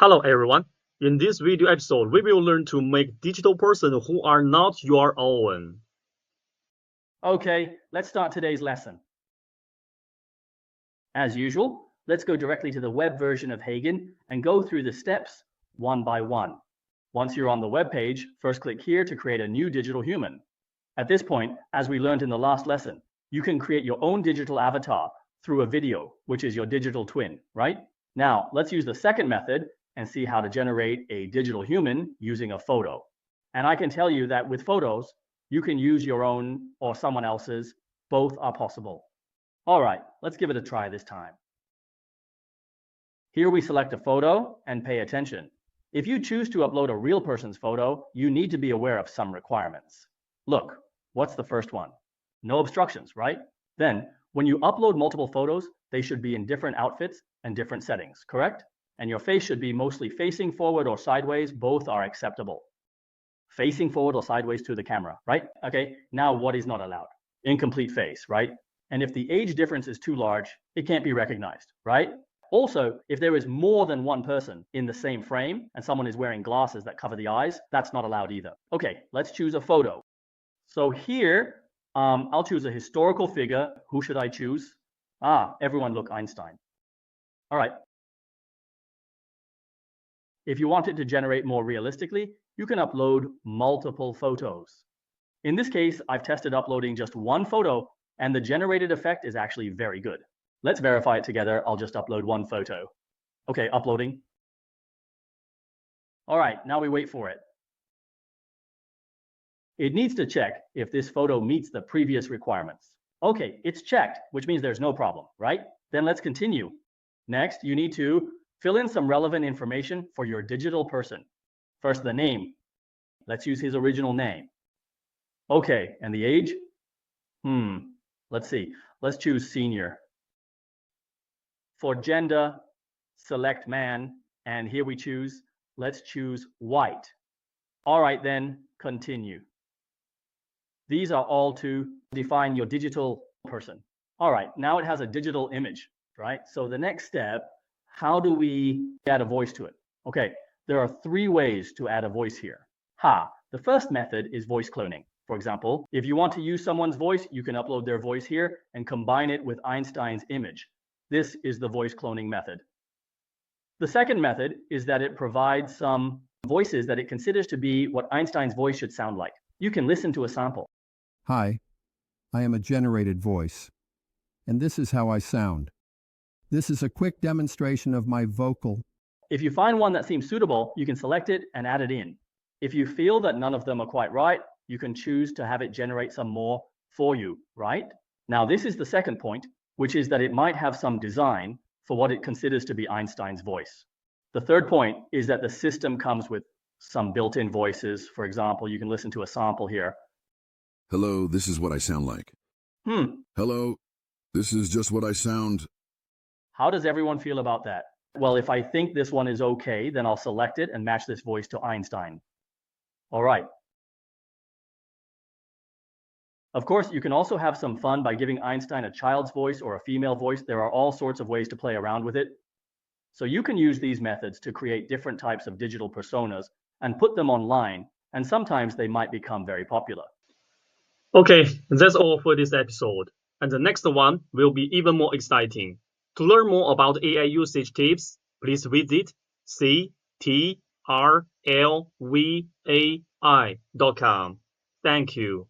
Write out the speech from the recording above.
Hello everyone. In this video episode, we will learn to make digital persons who are not your own. Okay, let's start today's lesson. As usual, let's go directly to the web version of Heygen and go through the steps one by one. Once you're on the web page, first click here to create a new digital human. At this point, as we learned in the last lesson, you can create your own digital avatar through a video, which is your digital twin, right? Now, let's use the second method and see how to generate a digital human using a photo. And I can tell you that with photos, you can use your own or someone else's. Both are possible. All right, let's give it a try this time. Here we select a photo and pay attention. If you choose to upload a real person's photo, you need to be aware of some requirements. Look, what's the first one? No obstructions, right? Then, when you upload multiple photos, they should be in different outfits and different settings, correct? And your face should be mostly facing forward or sideways. Both are acceptable. Facing forward or sideways to the camera, right? Okay, now what is not allowed? Incomplete face, right? And if the age difference is too large, it can't be recognized, right? Also, if there is more than one person in the same frame and someone is wearing glasses that cover the eyes, that's not allowed either. Okay, let's choose a photo. So here, I'll choose a historical figure. Who should I choose? Everyone look Einstein. All right. If you want it to generate more realistically, you can upload multiple photos. In this case, I've tested uploading just one photo, and the generated effect is actually very good. Let's verify it together. I'll just upload one photo. Okay, uploading. All right, now we wait for it. It needs to check if this photo meets the previous requirements. Okay, it's checked, which means there's no problem, right? Then let's continue. Next, you need to fill in some relevant information for your digital person. First, the name. Let's use his original name. Okay, and the age? Let's see. Let's choose senior. For gender, select man, and here we choose, let's choose white. All right, then continue. These are all to define your digital person. All right, now it has a digital image, right? So the next step, how do we add a voice to it? Okay, there are three ways to add a voice here. The first method is voice cloning. For example, if you want to use someone's voice, you can upload their voice here and combine it with Einstein's image. This is the voice cloning method. The second method is that it provides some voices that it considers to be what Einstein's voice should sound like. You can listen to a sample. Hi, I am a generated voice, and this is how I sound. This is a quick demonstration of my vocal. If you find one that seems suitable, you can select it and add it in. If you feel that none of them are quite right, you can choose to have it generate some more for you, right? Now, this is the second point, which is that it might have some design for what it considers to be Einstein's voice. The third point is that the system comes with some built-in voices. For example, you can listen to a sample here. Hello, this is what I sound like. Hello, this is just what I sound. How does everyone feel about that? Well, if I think this one is okay, then I'll select it and match this voice to Einstein. All right. Of course, you can also have some fun by giving Einstein a child's voice or a female voice. There are all sorts of ways to play around with it. So you can use these methods to create different types of digital personas and put them online, and sometimes they might become very popular. Okay, that's all for this episode. And the next one will be even more exciting. To learn more about AI usage tips, please visit ctrlvai.com. Thank you.